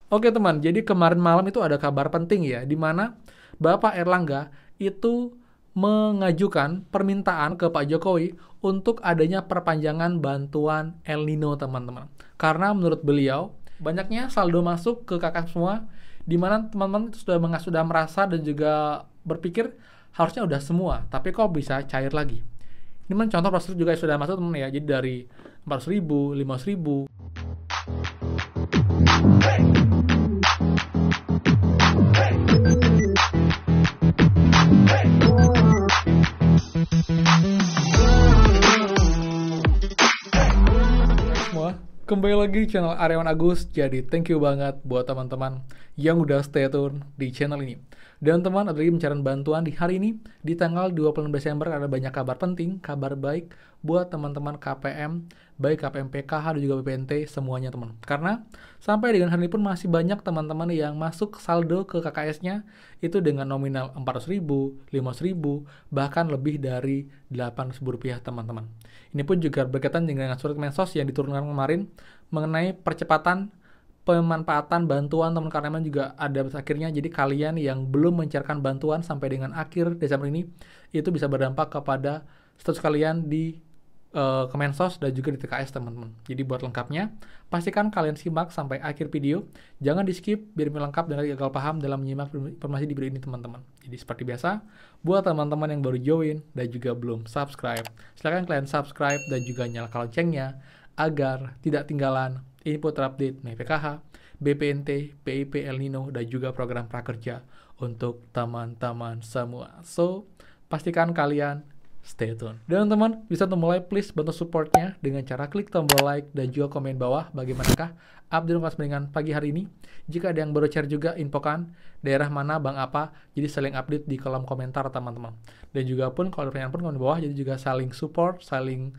Oke teman, jadi kemarin malam itu ada kabar penting ya, di mana Bapak Erlangga itu mengajukan permintaan ke Pak Jokowi untuk adanya perpanjangan bantuan El Nino teman-teman. Karena menurut beliau, banyaknya saldo masuk ke kakak semua, di mana teman-teman sudah merasa dan juga berpikir harusnya udah semua, tapi kok bisa cair lagi. Ini contoh proses juga sudah masuk teman ya, jadi dari 400.000, 500.000. Semua kembali lagi di channel Aryawan Agus. Jadi thank you banget buat teman-teman yang udah stay tune di channel ini. Dan teman, ada lagi pencarian bantuan di hari ini, di tanggal 26 Desember ada banyak kabar penting, kabar baik buat teman-teman KPM, baik KPM PKH dan juga BPNT semuanya teman. Karena sampai dengan hari ini pun masih banyak teman-teman yang masuk saldo ke KKS-nya itu dengan nominal 400.000, 500.000, bahkan lebih dari Rp8.000 teman-teman. Ini pun juga berkaitan dengan surat Mensos yang diturunkan kemarin mengenai percepatan pemanfaatan bantuan teman karyawan juga ada akhirnya. Jadi kalian yang belum mencairkan bantuan sampai dengan akhir Desember ini itu bisa berdampak kepada status kalian di Kemensos dan juga di TKS teman-teman. Jadi buat lengkapnya pastikan kalian simak sampai akhir video, jangan di skip biar lengkap dan gagal paham dalam menyimak informasi di video ini teman-teman. Jadi seperti biasa, buat teman-teman yang baru join dan juga belum subscribe, silahkan kalian subscribe dan juga nyalakan loncengnya agar tidak tinggalan info terupdate mengenai PKH, BPNT, PIP El Nino, dan juga program prakerja untuk teman-teman semua. So, pastikan kalian stay tune. Dan teman, bisa untuk mulai, please bantu supportnya dengan cara klik tombol like dan juga komen bawah bagaimanakah update kelas dengan pagi hari ini. Jika ada yang baru share juga, infokan daerah mana, bang apa, jadi saling update di kolom komentar teman-teman. Dan juga pun kalau ada pertanyaan pun komen bawah, jadi juga saling support, saling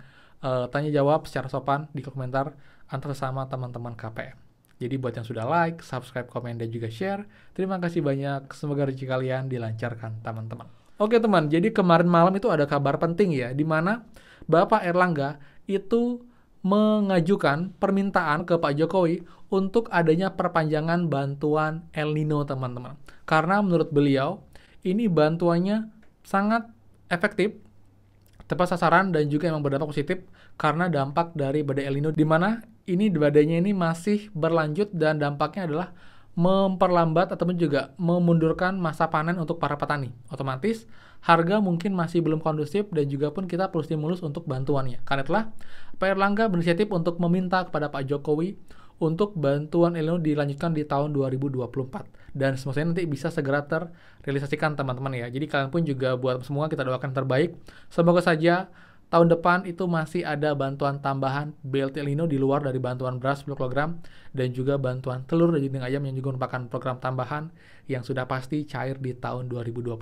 tanya jawab secara sopan di komentar antar sama teman-teman KPM. Jadi buat yang sudah like, subscribe, komen, dan juga share, terima kasih banyak. Semoga rezeki kalian dilancarkan teman-teman. Oke teman, jadi kemarin malam itu ada kabar penting ya, di mana Bapak Erlangga itu mengajukan permintaan ke Pak Jokowi untuk adanya perpanjangan bantuan El Nino teman-teman. Karena menurut beliau, ini bantuannya sangat efektif, tepat sasaran, dan juga emang berdampak positif karena dampak dari badai El Nino, di mana ini badainya ini masih berlanjut dan dampaknya adalah memperlambat ataupun juga memundurkan masa panen untuk para petani. Otomatis harga mungkin masih belum kondusif dan juga pun kita perlu stimulus untuk bantuannya. Karena itulah Pak Erlangga berinisiatif untuk meminta kepada Pak Jokowi untuk bantuan El Nino dilanjutkan di tahun 2024 dan semoga nanti bisa segera terrealisasikan teman-teman ya. Jadi kalian pun juga buat semua kita doakan terbaik. Semoga saja tahun depan itu masih ada bantuan tambahan BLT El Nino di luar dari bantuan beras 10 kg dan juga bantuan telur dan daging ayam yang juga merupakan program tambahan yang sudah pasti cair di tahun 2024.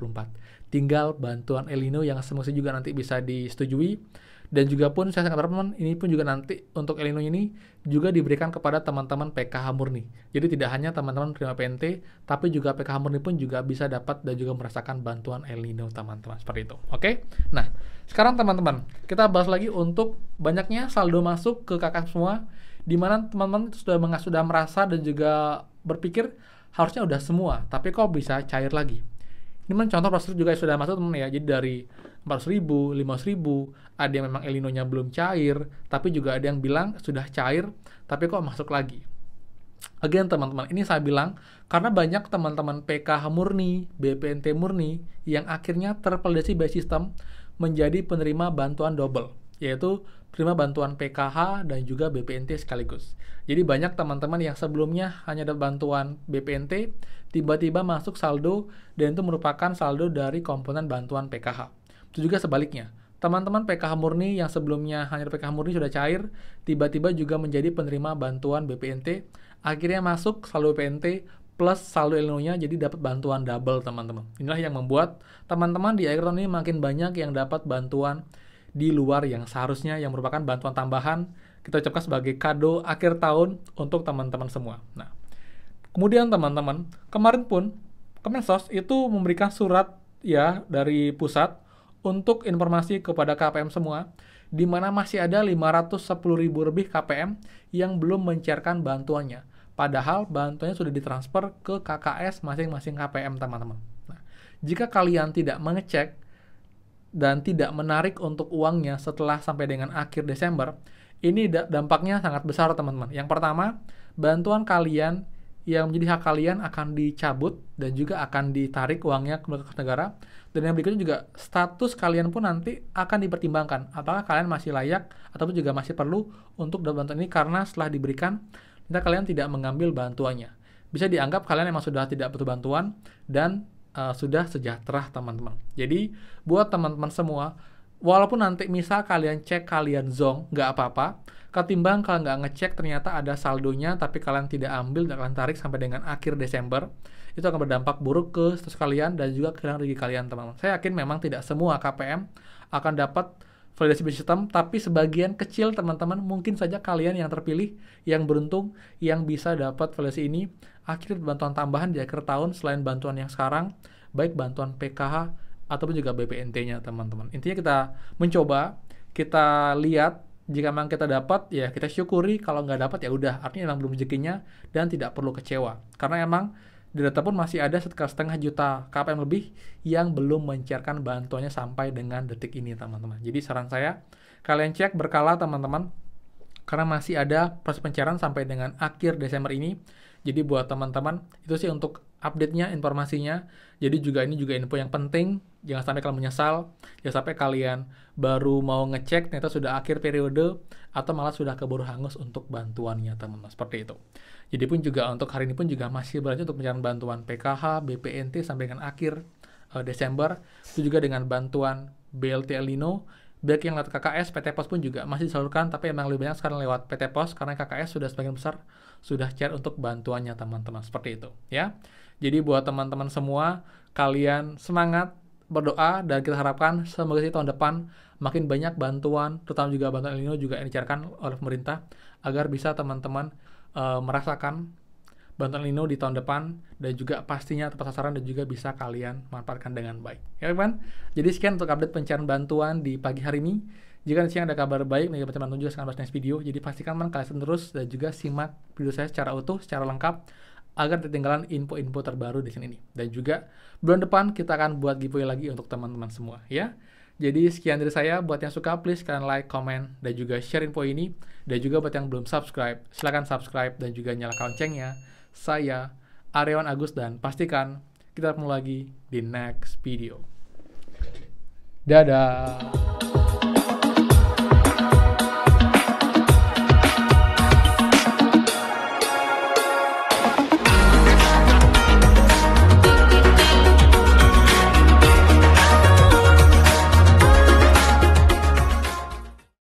Tinggal bantuan El Nino yang semestinya juga nanti bisa disetujui. Dan juga pun saya sangat berharap ini pun juga nanti untuk El Nino ini juga diberikan kepada teman-teman PKH murni. Jadi tidak hanya teman-teman penerima PNT, tapi juga PKH murni pun juga bisa dapat dan juga merasakan bantuan El Nino teman-teman. Seperti itu. Oke? Nah, sekarang teman-teman, kita bahas lagi untuk banyaknya saldo masuk ke kakak semua, di mana teman-teman sudah merasa dan juga berpikir harusnya udah semua, tapi kok bisa cair lagi. Ini contoh proses juga sudah masuk teman ya, jadi dari 400.000, 500.000, ada yang memang El Nino-nya belum cair, tapi juga ada yang bilang sudah cair, tapi kok masuk lagi. Again teman-teman, ini saya bilang karena banyak teman-teman PKH murni, BPNT murni yang akhirnya tervalidasi by system menjadi penerima bantuan double, yaitu penerima bantuan PKH dan juga BPNT sekaligus. Jadi banyak teman-teman yang sebelumnya hanya ada bantuan BPNT, tiba-tiba masuk saldo dan itu merupakan saldo dari komponen bantuan PKH. Itu juga sebaliknya. Teman-teman PKH murni yang sebelumnya hanya PKH murni sudah cair, tiba-tiba juga menjadi penerima bantuan BPNT, akhirnya masuk saldo BPNT plus saldo El Nino-nya, jadi dapat bantuan double teman-teman. Inilah yang membuat teman-teman di akhir tahun ini makin banyak yang dapat bantuan di luar yang seharusnya yang merupakan bantuan tambahan kita ucapkan sebagai kado akhir tahun untuk teman-teman semua. Nah, kemudian teman-teman, kemarin pun Kemensos itu memberikan surat ya dari pusat untuk informasi kepada KPM semua, di mana masih ada 510.000 lebih KPM yang belum mencairkan bantuannya. Padahal bantuannya sudah ditransfer ke KKS masing-masing KPM, teman-teman. Nah, jika kalian tidak mengecek dan tidak menarik untuk uangnya setelah sampai dengan akhir Desember, ini dampaknya sangat besar, teman-teman. Yang pertama, bantuan kalian yang menjadi hak kalian akan dicabut dan juga akan ditarik uangnya ke negara. Dan yang berikutnya juga status kalian pun nanti akan dipertimbangkan. Apakah kalian masih layak ataupun juga masih perlu untuk bantuan ini, karena setelah diberikan, ternyata kalian tidak mengambil bantuannya. Bisa dianggap kalian memang sudah tidak butuh bantuan dan sudah sejahtera, teman-teman. Jadi buat teman-teman semua, walaupun nanti misal kalian cek kalian zonk, nggak apa-apa. Ketimbang kalian nggak ngecek ternyata ada saldonya tapi kalian tidak ambil dan kalian tarik sampai dengan akhir Desember, itu akan berdampak buruk ke status kalian dan juga ke rugi kalian, teman-teman. Saya yakin memang tidak semua KPM akan dapat validasi sistem, tapi sebagian kecil, teman-teman, mungkin saja kalian yang terpilih, yang beruntung, yang bisa dapat validasi ini, akhir bantuan tambahan di akhir tahun selain bantuan yang sekarang, baik bantuan PKH ataupun juga BPNT-nya, teman-teman. Intinya kita mencoba, kita lihat, jika memang kita dapat, ya kita syukuri. Kalau nggak dapat, ya udah, artinya memang belum rezekinya dan tidak perlu kecewa. Karena emang di data pun masih ada sekitar 0,5 juta KPM lebih yang belum mencairkan bantuannya sampai dengan detik ini, teman-teman. Jadi saran saya, kalian cek berkala, teman-teman, karena masih ada proses pencairan sampai dengan akhir Desember ini. Jadi buat teman-teman, itu sih untuk update-nya, informasinya. Jadi ini juga info yang penting. Jangan sampai kalian menyesal, jangan sampai kalian baru mau ngecek ternyata sudah akhir periode atau malah sudah keburu hangus untuk bantuannya, teman-teman. Seperti itu. Jadi pun juga untuk hari ini pun juga masih berlanjut untuk pencairan bantuan PKH, BPNT sampai dengan akhir Desember. Itu juga dengan bantuan BLT El Nino. Baik yang lewat KKS, PT Pos pun juga masih disalurkan, tapi emang lebih banyak sekarang lewat PT Pos karena KKS sudah sebagian besar sudah cair untuk bantuannya, teman-teman. Seperti itu, ya. Jadi buat teman-teman semua, kalian semangat berdoa dan kita harapkan semoga sih tahun depan makin banyak bantuan, terutama juga bantuan El Nino juga yang dicairkan oleh pemerintah agar bisa teman-teman merasakan bantuan El Nino di tahun depan dan juga pastinya tepat sasaran dan juga bisa kalian manfaatkan dengan baik. Ya, teman. Jadi sekian untuk update pencairan bantuan di pagi hari ini. Jika nanti ada kabar baik, nanti teman-teman juga akan bahas next video. Jadi pastikan kalian terus dan juga simak video saya secara utuh, secara lengkap agar ketinggalan info-info terbaru di sini. Dan juga bulan depan kita akan buat giveaway lagi untuk teman-teman semua, ya. Jadi sekian dari saya. Buat yang suka, please kalian like, comment, dan juga share info ini. Dan juga buat yang belum subscribe, silahkan subscribe dan juga nyalakan loncengnya. Saya Aryawan Agus dan pastikan kita ketemu lagi di next video. Dadah.